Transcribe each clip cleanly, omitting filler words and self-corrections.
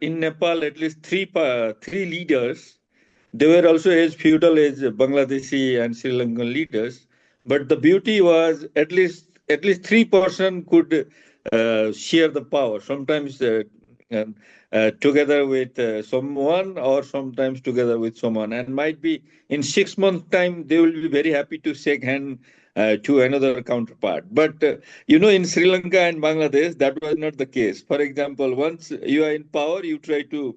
in Nepal at least three leaders. They were also as feudal as Bangladeshi and Sri Lankan leaders. But the beauty was at least 3% could share the power. Sometimes together with someone, or sometimes together with someone, and might be in 6 months' time they will be very happy to shake hand to another counterpart. But in Sri Lanka and Bangladesh, that was not the case. For example, once you are in power, you try to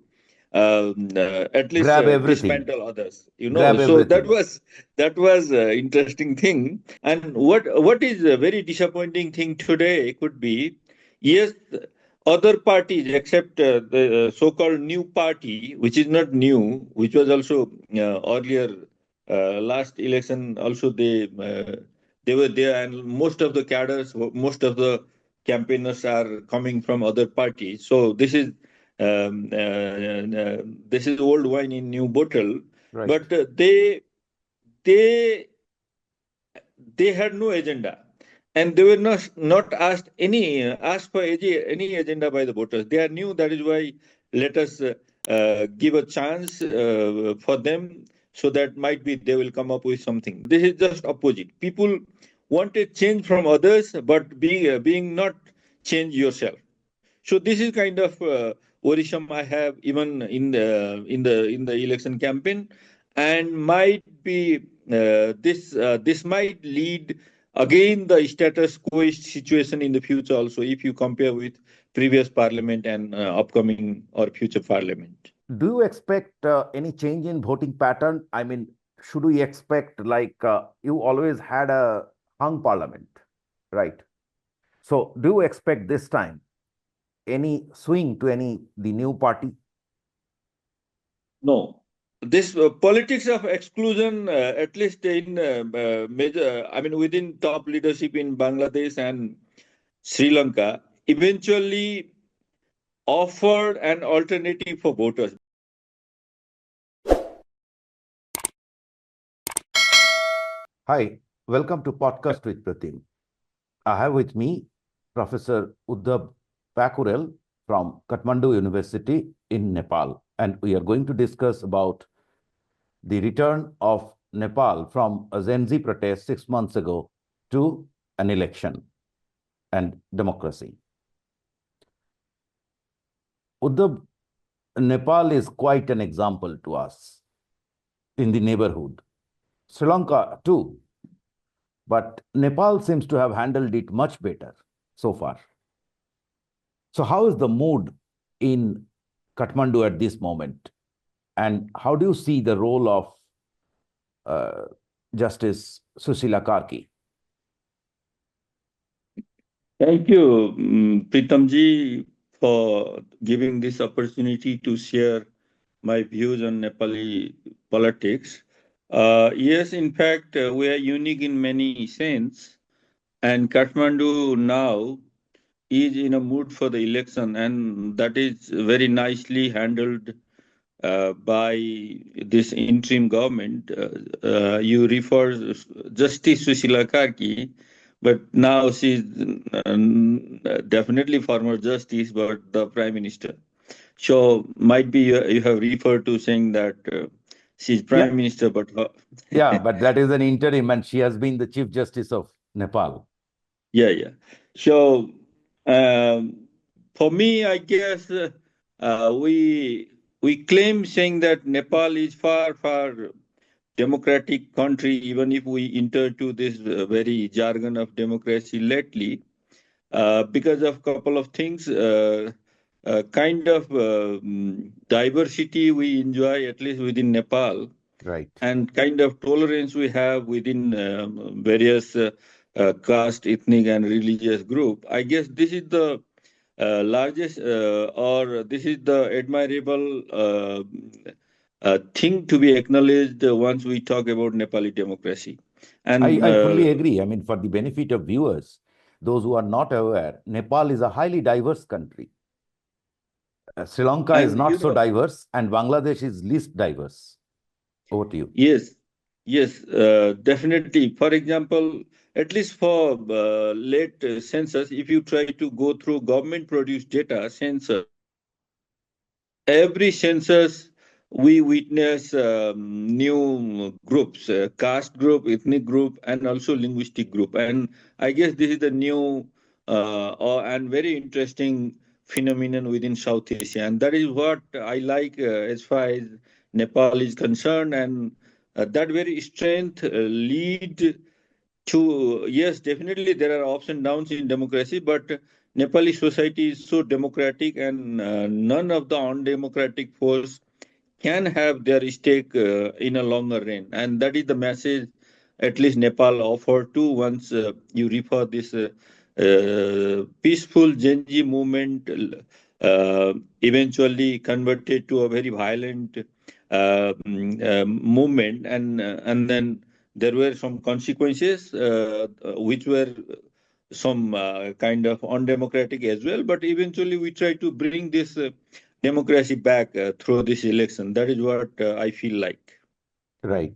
at least Grab everything. dismantle others. Grab So that everything. was interesting thing. And what is a very disappointing thing today could be, yes, other parties except the so-called new party, which is not new, which was also earlier last election. Also, they were there, and most of the cadres, most of the campaigners are coming from other parties. So this is old wine in new bottle. Right. But they they had no agenda, and they were not asked for any agenda by the voters. They knew, that is why let us give a chance for them, so that might be they will come up with something. This is just opposite. People wanted change from others, but being not change yourself. So this is kind of worrisome I have even in the election campaign, and might be this might lead again the status quo situation in the future also, if you compare with previous parliament and upcoming or future parliament. Do you expect any change in voting pattern? I mean, should we expect like you always had a hung parliament, right? So do you expect this time any swing to any the new party? No, this politics of exclusion, at least in major, I mean, within top leadership in Bangladesh and Sri Lanka, eventually offered an alternative for voters. Hi, welcome to Podcast with Pratim. I have with me Professor Uddhab Pyakurel from Kathmandu University in Nepal, and we are going to discuss about the return of Nepal from a Gen Z protest 6 months ago to an election and democracy. Uddhab, Nepal is quite an example to us in the neighborhood. Sri Lanka too, but Nepal seems to have handled it much better so far. So how is the mood in Kathmandu at this moment? And how do you see the role of Justice Susila Karki? Thank you, Pritamji, for giving this opportunity to share my views on Nepali politics. Yes, in fact, we are unique in many sense, and Kathmandu now is in a mood for the election, and that is very nicely handled by this interim government. You refer Justice Susila Karki, but now she's definitely former justice, but the prime minister. So might be you have referred to saying that she's Yeah, prime minister, but yeah, but that is an interim, and she has been the Chief Justice of Nepal. yeah, yeah. So for me, I guess we claim saying that Nepal is far democratic country, even if we enter to this very jargon of democracy lately, because of couple of things. Kind of diversity we enjoy, at least within Nepal, Right. and kind of tolerance we have within various caste, ethnic, and religious group. I guess this is the largest, or this is the admirable thing to be acknowledged once we talk about Nepali democracy. And I fully agree. I mean, for the benefit of viewers, those who are not aware, Nepal is a highly diverse country. Sri Lanka is and not so diverse, and Bangladesh is least diverse. Over to you. yes, yes, definitely. For example, at least for late census, if you try to go through government produced data, census, every census we witness new groups, caste group, ethnic group, and also linguistic group. And I guess this is the new and very interesting phenomenon within South Asia. And that is what I like as far as Nepal is concerned. And that very strength lead to, yes, definitely there are ups and downs in democracy, but Nepali society is so democratic, and none of the undemocratic force can have their stake in a longer reign. And that is the message at least Nepal offered to once you refer this peaceful Genji movement eventually converted to a very violent movement, and then there were some consequences which were some kind of undemocratic as well. But eventually, we try to bring this democracy back through this election. That is what I feel like. Right.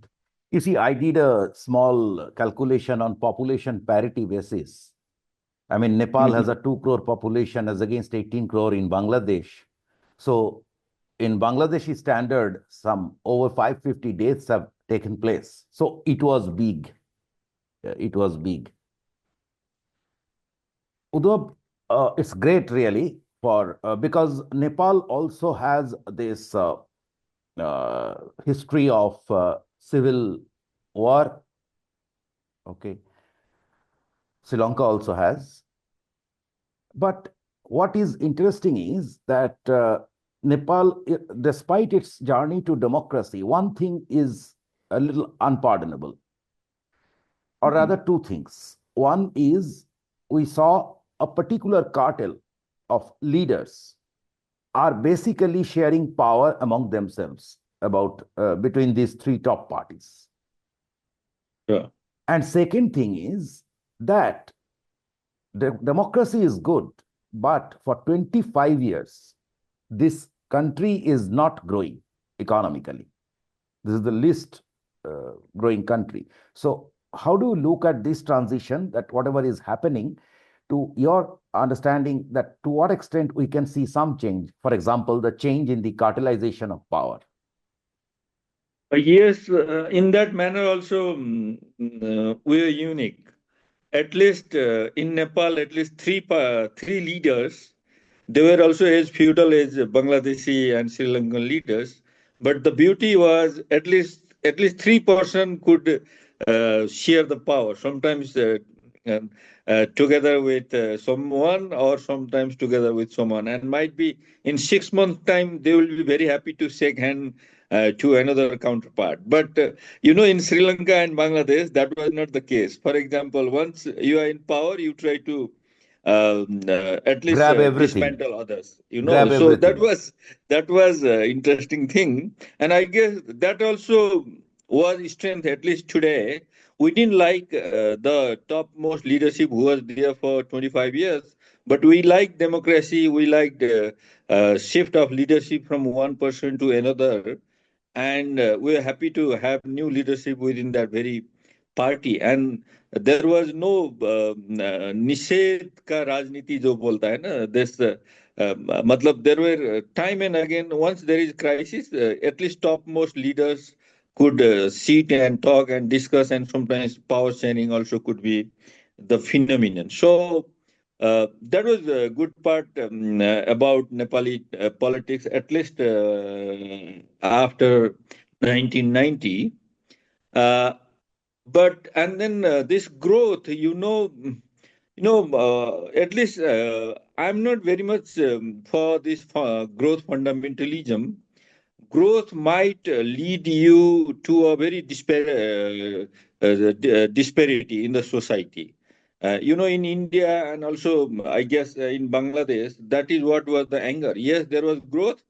You see, I did a small calculation on population parity basis. I mean, Nepal has Mhm. a 2 crore population as against 18 crore in Bangladesh. So, in Bangladeshi standard, some over 550 deaths have taken place. So, it was big. It was big. Uddhab, it's great really for because Nepal also has this history of civil war. Okay, Sri Lanka also has. But what is interesting is that Nepal, despite its journey to democracy, one thing is a little unpardonable, or rather, Mhm. two things. One is we saw a particular cartel of leaders are basically sharing power among themselves about between these three top parties. Sure. And second thing is that democracy is good, but for 25 years, this country is not growing economically. This is the least growing country. So, how do you look at this transition, that whatever is happening, to your understanding that to what extent we can see some change? For example, the change in the cartelization of power. Yes, in that manner also, we are unique. At least in Nepal, at least three leaders. They were also as feudal as Bangladeshi and Sri Lankan leaders. But the beauty was at least three-person could share the power. Sometimes um, together with someone, or sometimes together with someone, and might be in 6 months' time they will be very happy to shake hand to another counterpart. But in Sri Lanka and Bangladesh, that was not the case. For example, once you are in power, you try to at least Grab everything, dismantle others. grab So that everything. was interesting thing, and I guess that also was strength. At least today, we didn't like the topmost leadership who was there for 25 years, but we liked democracy. We liked shift of leadership from one person to another, and we're happy to have new leadership within that very party. And there was no निषेध का राजनीति जो बोलता है ना this मतलब there were time and again, once there is crisis, at least topmost leaders could sit and talk and discuss, and sometimes power sharing also could be the phenomenon. So that was a good part about Nepali politics, at least after 1990. Uh, but and then this growth, at least I'm not very much for this growth fundamentalism. Growth might lead you to a very disparity in the society. In India, and also I guess in Bangladesh, that is what was the anger. Yes, there was growth,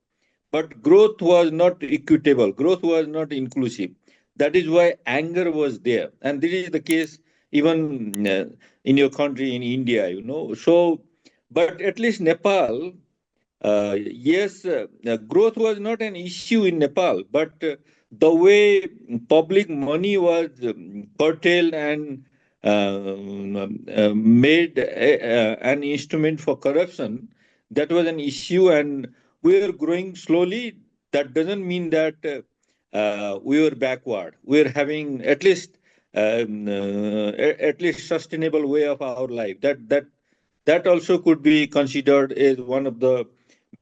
but growth was not equitable. Growth was not inclusive. That is why anger was there. And this is the case even in your country, in India, So, but at least Nepal, yes, growth was not an issue in Nepal, but the way public money was curtailed and made an instrument for corruption, that was an issue. And we are growing slowly. That doesn't mean that we were backward. We are having at least sustainable way of our life. That also could be considered as one of the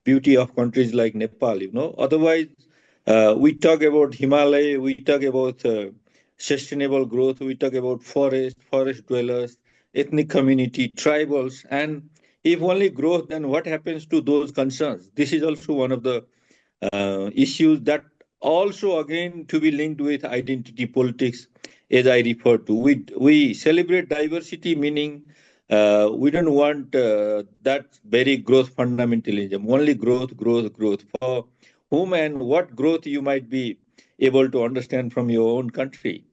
beauty of countries like Nepal. Otherwise, we talk about Himalaya, we talk about sustainable growth, we talk about forest dwellers, ethnic community, tribals, and if only growth, then what happens to those concerns? This is also one of the issues that also again to be linked with identity politics, as I referred to. We celebrate diversity, meaning we don't want that very growth fundamentalism, only growth, growth, growth. For whom and what growth you might be able to understand from your own country.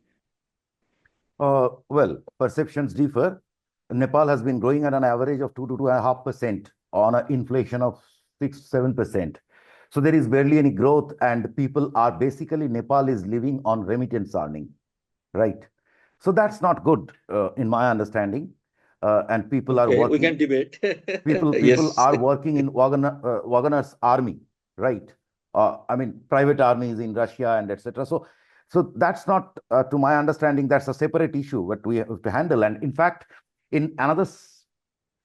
Well, perceptions differ. Nepal has been growing at an average of 2 to 2.5% on an inflation of 6 7%. So there is barely any growth, and people are basically, Nepal is living on remittance earning, right? So that's not good, in my understanding. And people are Okay, we can working. debate. People Yes. are working in Wagner's army, right? I mean, private armies in Russia and etc. So that's not, to my understanding, that's a separate issue that we have to handle. And in fact, in another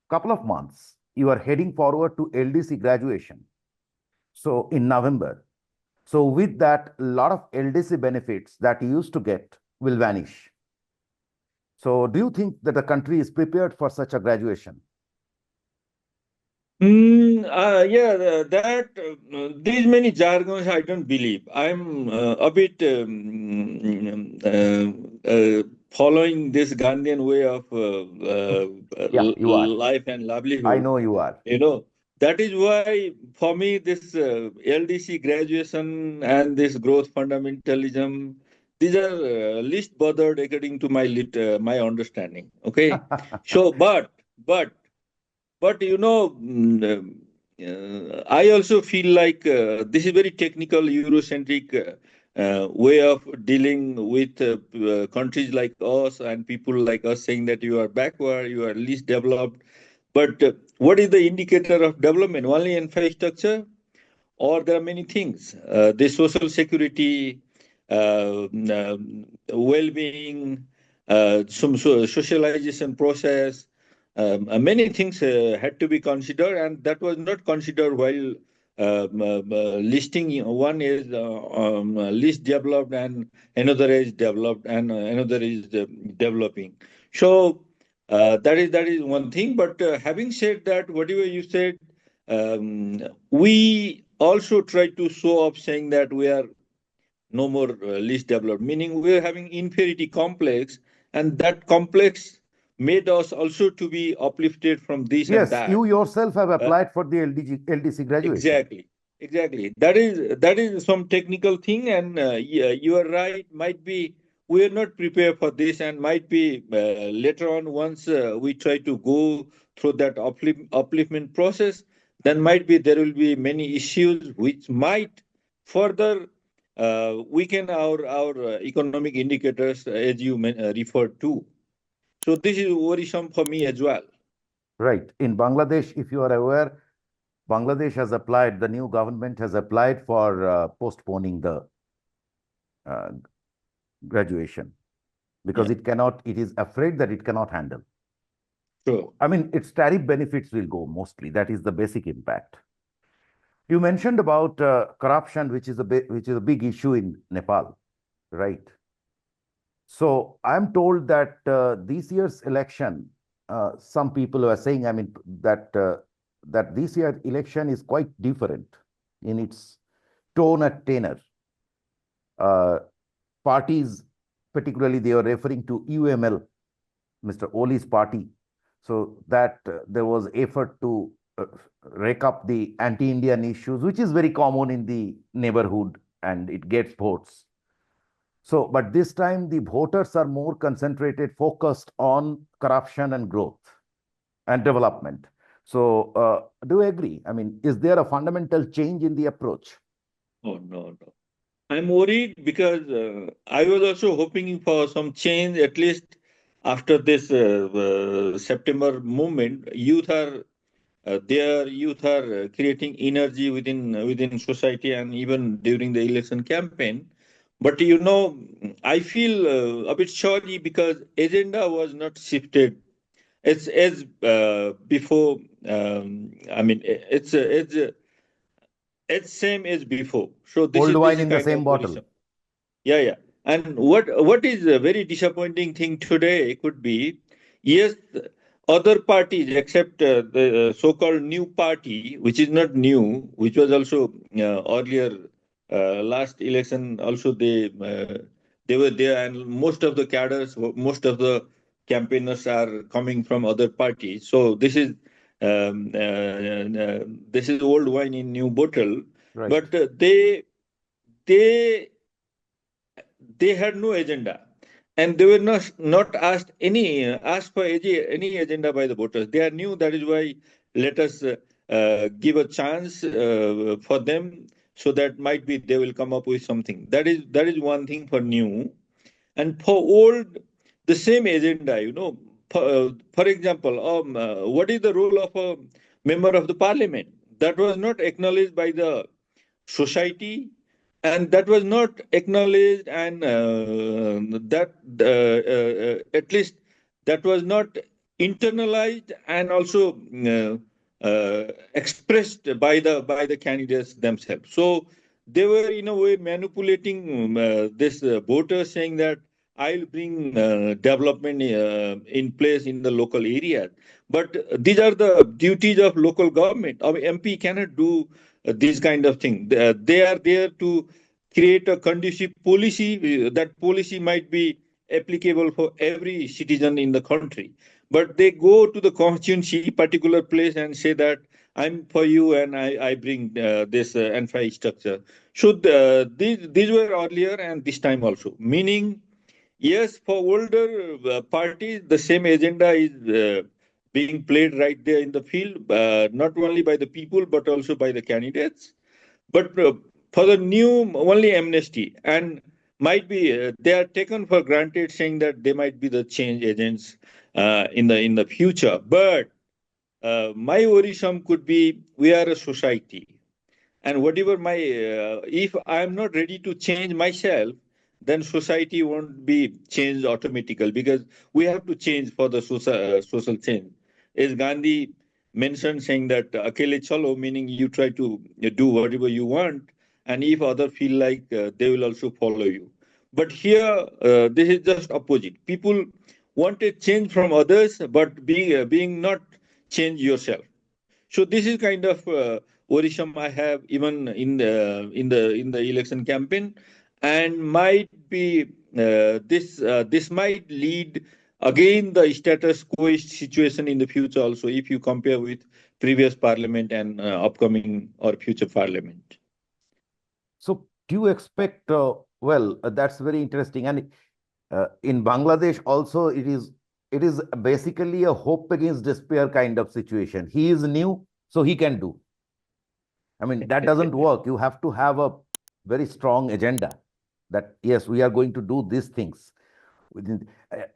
couple of months, you are heading forward to LDC graduation. So in November. So with that, a lot of LDC benefits that you used to get will vanish. So do you think that the country is prepared for such a graduation? Yeah, these many jargons I don't believe. I'm a bit following this Gandhian way of Yeah, you are. life and I livelihood. know you are. You know, that is why for me this LDC graduation and this growth fundamentalism, these are least bothered according to my understanding. Okay, so but I also feel like this is very technical, Eurocentric way of dealing with countries like us and people like us, saying that you are backward, you are least developed. But what is the indicator of development? Only infrastructure, or there are many things. The social security, well-being, some socialization process, many things had to be considered, and that was not considered while listing. One is least developed, and another is developed, and another is developing. So that is one thing. But having said that, whatever you said, we also try to show up saying that we are no more least developed, meaning we are having inferiority complex, and that complex made us also to be uplifted from this and Yes, that. you yourself have Uh, applied for the LDC graduation. Exactly, exactly. That is some technical thing, and yeah, you are right. Might be we are not prepared for this, and might be later on once we try to go through that upliftment process, then might be there will be many issues which might further weaken our economic indicators as you referred to. So this is worrisome for me as well. Right. In Bangladesh, if you are aware, Bangladesh has applied, the new government has applied for postponing the uh, graduation Yeah, because it is afraid that it cannot handle. sure. I mean, its tariff benefits will go mostly. That is the basic impact. You mentioned about corruption, which is a big issue in Nepal, right? So I'm told that this year's election, some people are saying, I mean, that this year election is quite different in its tone and tenor. Uh, Parties, particularly, they are referring to UML, Mr. Oli's party, so that there was effort to rake up the anti-Indian issues, which is very common in the neighborhood, and it gets votes. So, but this time the voters are more concentrated, focused on corruption and growth and development. So, do you agree? I mean, is there a fundamental change in the approach? Oh, no, no. I'm worried because I was also hoping for some change, at least after this September movement. Youth are their youth are creating energy within society and even during the election campaign. But I feel a bit sorry because agenda was not shifted. It's as before. It's same as before. So this Old is this wine is in the kind same of bottle. worrisome. Yeah, yeah. And what is a very disappointing thing today could be, yes, other parties except the so-called new party, which is not new, which was also earlier last election also they were there, and most of the cadres, most of the campaigners are coming from other parties. So this is old wine in new bottle, Right. but they they had no agenda, and they were not asked for any agenda by the voters. They are new. That is why let us give a chance for them, so that might be they will come up with something. That is one thing for new. And for old, the same agenda. For example, what is the role of a member of the parliament? That was not acknowledged by the society, and that was not acknowledged, and that at least that was not internalized and also expressed by the candidates themselves. So they were in a way manipulating this voter, saying that I'll bring development in place in the local areas. But these are the duties of local government. Our MP cannot do these kind of things. They are there to create a conducive policy. That policy might be applicable for every citizen in the country. But they go to the constituency, particular place, and say that I'm for you, and I bring this infrastructure. So these were earlier and this time also. Meaning, yes, for older parties, the same agenda is being played right there in the field, not only by the people but also by the candidates. But for the new, only amnesty, and might be they are taken for granted, saying that they might be the change agents in the future. But my worrisome could be we are a society, and whatever my if I am not ready to change myself, then society won't be changed automatically, because we have to change for the social change. As Gandhi mentioned, saying that akele chalo, meaning you try to do whatever you want, and if others feel like they will also follow you. But here this is just opposite. People want a change from others, but being not change yourself. So this is kind of worrisome I have even in the election campaign, and might be this might lead again the status quo situation in the future also, if you compare with previous parliament and upcoming or future parliament. So do you expect, well, that's very interesting. And in Bangladesh also, it is basically a hope against despair kind of situation. He is new, so he can do. I mean, that doesn't work. You have to have a very strong agenda that, yes, we are going to do these things.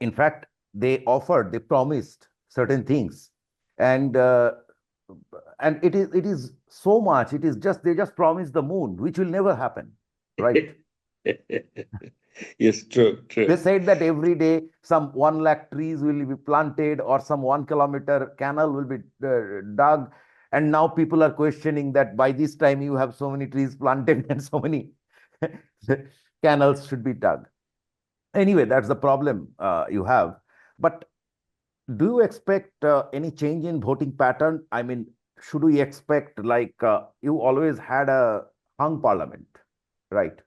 In fact, they promised certain things. And it is so much. It is just, they just promised the moon, which will never happen, right? Yes, true, They true. said that every day some 1 lakh trees will be planted or some 1 kilometer canal will be dug. And now people are questioning that by this time you have so many trees planted and so many canals should be dug. Anyway, that's the problem you have. But do you expect any change in voting pattern? I mean, should we expect, like, you always had a hung parliament, right?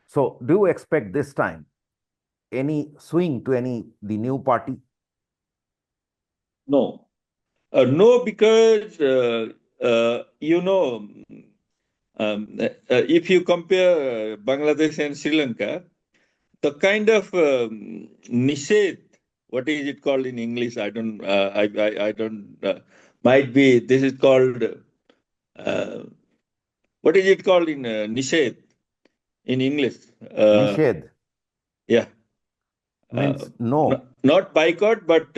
So do you expect this time any swing to any the new party? No, no, because if you compare Bangladesh and Sri Lanka, the kind of nished, what is it called in English? I don't, I don't, might be, this is called, uh, what is it called in nished in English? Nishedh Yeah, means no. not boycott, but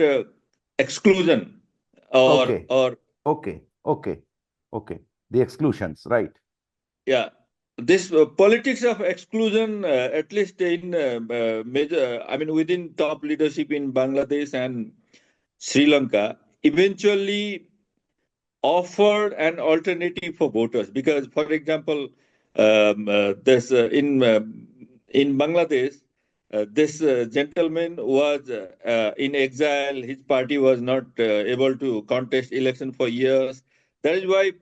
exclusion, or, Okay. or Okay, okay, okay. The exclusions, right? Yeah, this politics of exclusion, at least in major, I mean, within top leadership in Bangladesh and Sri Lanka, eventually offered an alternative for voters. Because, for example, this in Bangladesh, this gentleman was in exile. His party was not able to contest election for years. That is why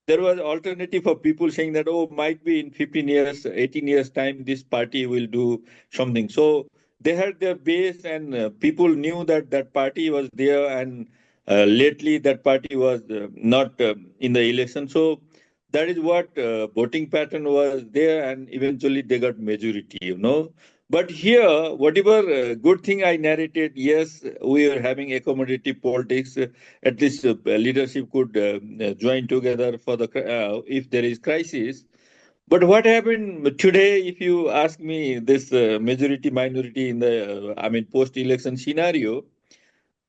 there was alternative for people saying that, oh, might be in 15 years, 18 years time, this party will do something. So they had their base, and people knew that that party was there, and lately that party was not in the election. So that is what voting pattern was there, and eventually they got majority. But here, whatever good thing I narrated, yes, we are having accommodative politics. At least leadership could join together for the if there is crisis. But what happened today? If you ask me, this majority minority in the I mean post-election scenario,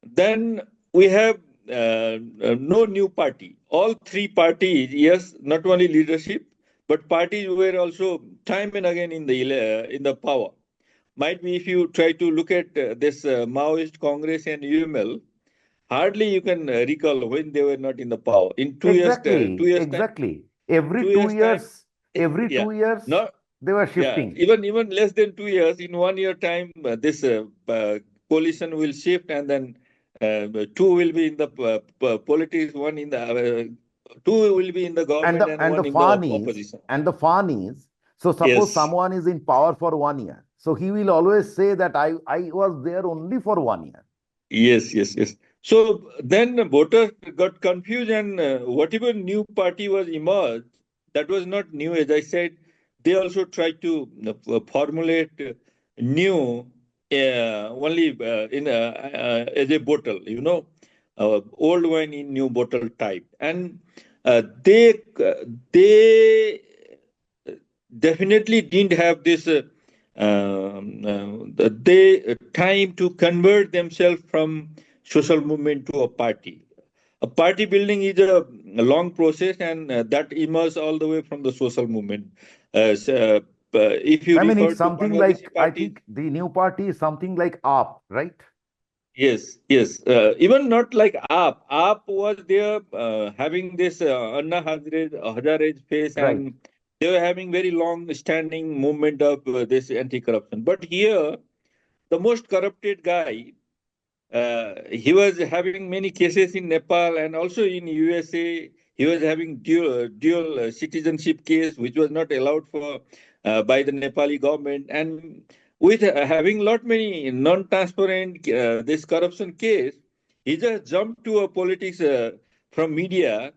then we have no new party. All three parties, yes, not only leadership, but parties were also time and again in the power. Might be if you try to look at this Maoist Congress and UML, hardly you can recall when they were not in the power. In 2 years, Exactly, 2 years time, exactly. Every two two years time, years, every yeah, 2 years, no, they were yeah, shifting. even less than 2 years. In 1 year time, this coalition will shift, and then two will be in the politics, one in the two will be in the And government, the and and the one in the fun is, opposition. and the fun is, so suppose Yes. someone is in power for 1 year, so he will always say that I was there only for 1 year. Yes, yes, yes. So then voters got confused, and whatever new party was emerged, that was not new. As I said, they also tried to formulate new only in as a bottle, old wine in new bottle type, and they definitely didn't have this they time to convert themselves from social movement to a party. A party building is a long process, and that emerges all the way from the social movement. If you I mean, refer it's to something Bangladeshi like, I parties, think the new party is something like up, right? yes, yes. Even not like AAP was there having this Anna Hazare's face, Right. and they were having very long standing movement of this anti-corruption. But here, the most corrupted guy, he was having many cases in Nepal and also in USA. He was having dual citizenship case, which was not allowed for by the Nepali government. And with having lot many non-transparent this corruption case, he just jumped to a politics from media,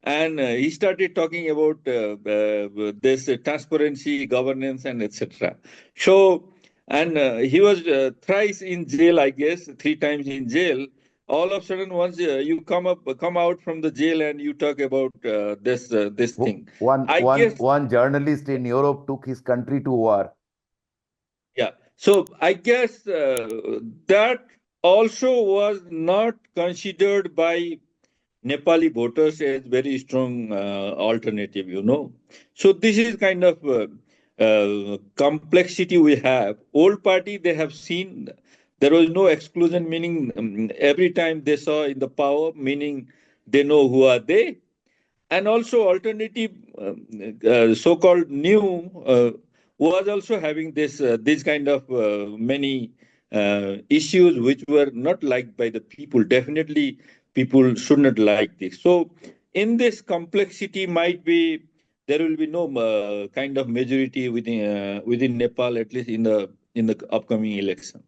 and he started talking about this transparency, governance, and etc. So, and he was thrice in jail, I guess, 3 times in jail. All of a sudden, once you come out from the jail, and you talk about this thing, One I one guess. one journalist in Europe took his country to war. Yeah. So I guess that also was not considered by Nepali voters as very strong alternative. So this is kind of complexity we have. Old party, they have seen there was no exclusion, meaning every time they saw in the power, meaning they know who are they, and also alternative so-called new was also having this kind of many issues which were not liked by the people. Definitely people should not like this. So in this complexity, might be there will be no kind of majority within Nepal, at least in the upcoming election.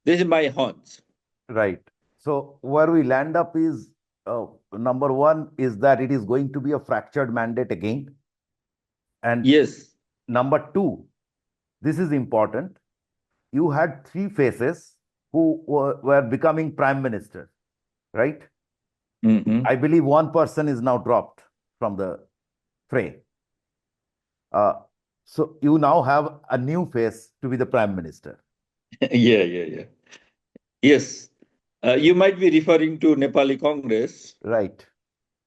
This is my hunch. Right. So where we land up is, number one is that it is going to be a fractured mandate again. And Yes. number two, this is important. You had three faces who were becoming prime minister, right? Hmm. I believe one person is now dropped from the fray. Uh, so you now have a new face to be the prime minister, Yeah, yeah, yeah. Yes. You might be referring to Nepali Congress. right?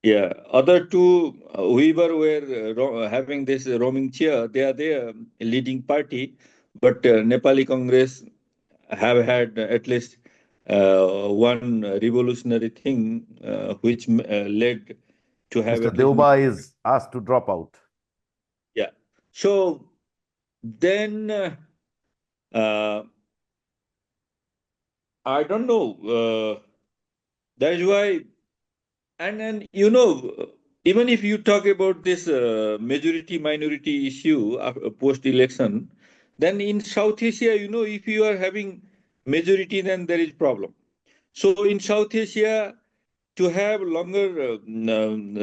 Yeah, other two, whoever were having this roaming chair, they are the leading party, but Nepali Congress have had at least one revolutionary thing which led to have Mr. at least Deuba is asked to drop out. yeah. So then uh, I don't know. That is why, and even if you talk about this majority minority issue post election, then in South Asia, if you are having majority, then there is problem. So in South Asia, to have longer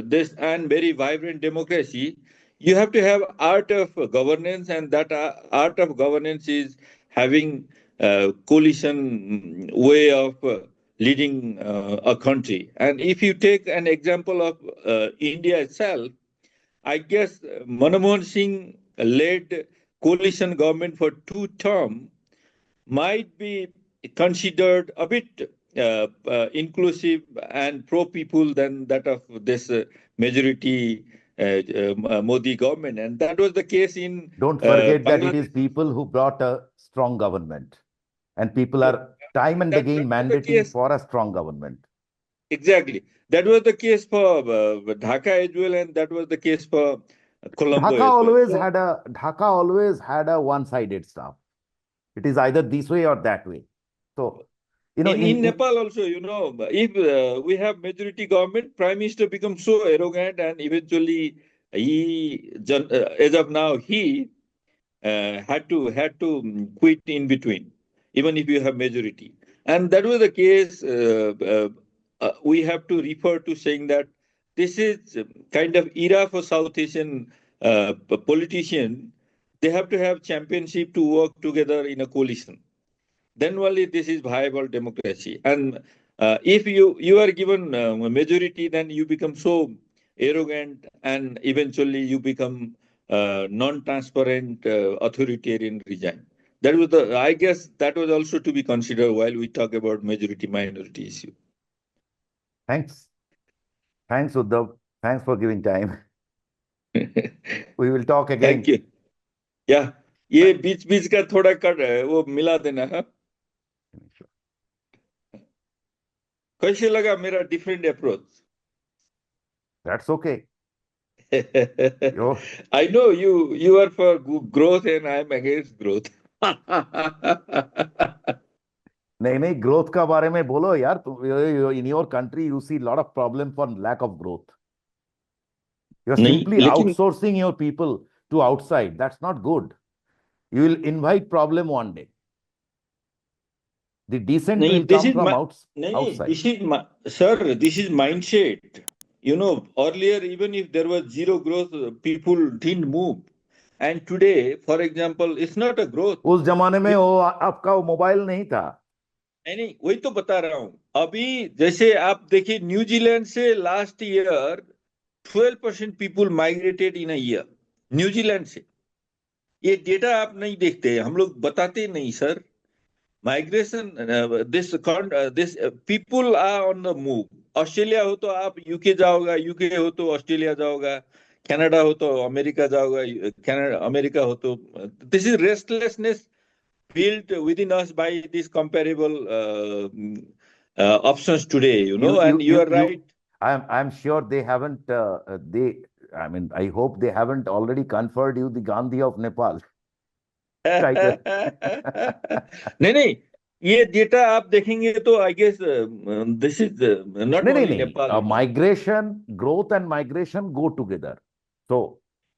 this and very vibrant democracy, you have to have art of governance, and that art of governance is having coalition way of leading a country. And if you take an example of India itself, I guess Manmohan Singh led coalition government for 2 terms might be considered a bit inclusive and pro people than that of this majority Modi government. And that was the case in Don't forget that it is Bangladesh. people who brought a strong government, and people Yeah, are time and that again was the mandating case. for a strong government. Exactly. That was the case for Dhaka as well, and that was the case for Colombo as well. So, Dhaka always had a one-sided stuff. It is either this way or that way. So, in Nepal also, if we have majority government, prime minister becomes so arrogant, and eventually as of now, he had to quit in between, even if you have majority. And that was the case. We have to refer to saying that this is kind of era for South Asian politician. They have to have championship to work together in a coalition, then only this is viable democracy. And if you are given a majority, then you become so arrogant, and eventually you become non-transparent authoritarian regime. That was the I guess that was also to be considered while we talk about majority minority issue. thanks, thanks, Uddhav. Thanks for giving time. We will talk thank again. You या ये Bye. बीच बीच का थोड़ा cut वो मिला देना है. कैसे लगा मेरा different approach? That's okay. Yo, I know you are for growth and I'm against growth. नहीं नहीं ग्रोथ का बारे में बोलो यार तुम in your country you see lot of problem for lack of growth you are नहीं सिंपली लेकिन outsourcing your people to outside that's not good you will invite problem one day the decent नहीं will this come is from नहीं नहीं outside this is sir this is mindset. Earlier, even if there was zero growth, people didn't move. And today, for example, it's not a growth. उस जमाने में You, वो आपका वो mobile नहीं था नहीं वही तो बता रहा हूं. अभी जैसे आप देखिए, न्यूजीलैंड से last year 12% people migrated in a year. New Zealand से. ये डेटा आप नहीं देखते, हम लोग बताते नहीं sir. Migration, this people are on the move. Australia हो तो आप यूके जाओगा, यूके हो तो ऑस्ट्रेलिया जाओगा, कनाडा हो तो अमेरिका जाओगा, कनाडा अमेरिका हो तो. This is restlessness built within us by these comparable options today, and you are you right. I'm sure they haven't they I mean I hope they haven't already conferred you the Gandhi of Nepal title नहीं नहीं, ये data आप देखेंगे तो I guess this is not नहीं नहीं only नहीं Nepal. migration growth and migration go together so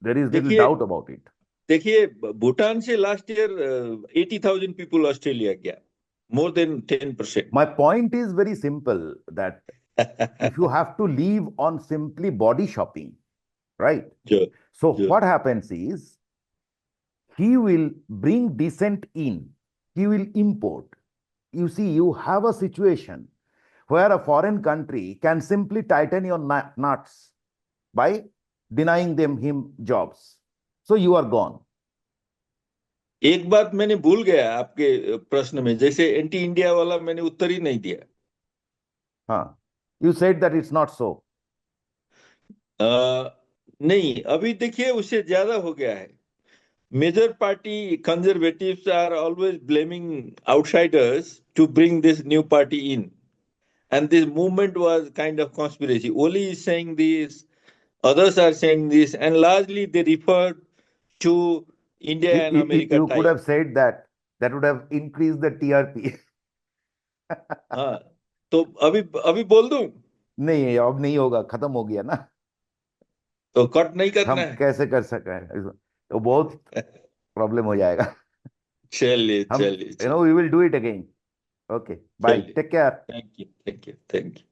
there is little देखिए doubt about it देखिए भूटान से लास्ट ईयर 80,000 पीपल ऑस्ट्रेलिया गया, more than 10%. my point is very simple that if you have to live on simply body shopping right Sure, so sure. what happens is he will bring dissent in he will import you see you have a situation where a foreign country can simply tighten your nuts by denying them him jobs so you are gone एक बात मैंने भूल गया आपके प्रश्न में, जैसे anti India वाला मैंने उत्तर ही नहीं दिया. huh you said that it's not so नहीं, अभी देखिए उससे ज्यादा हो गया है। Major party conservatives are always blaming outsiders to bring this new party in. And this movement was kind of conspiracy. Oli is saying this, others are saying this, and largely they refer to India and America You could tie-up. have said that. That would have increased the TRP. हाँ, तो अभी अभी बोल दूं नहीं, अब नहीं होगा, खत्म हो गया ना। तो कट नहीं करना हम है। कैसे कर सके तो बहुत प्रॉब्लम हो जाएगा। चलिए हम चलिए वी चलिए will do it again. Okay, bye, चलिए। Take care. Thank you thank you thank you.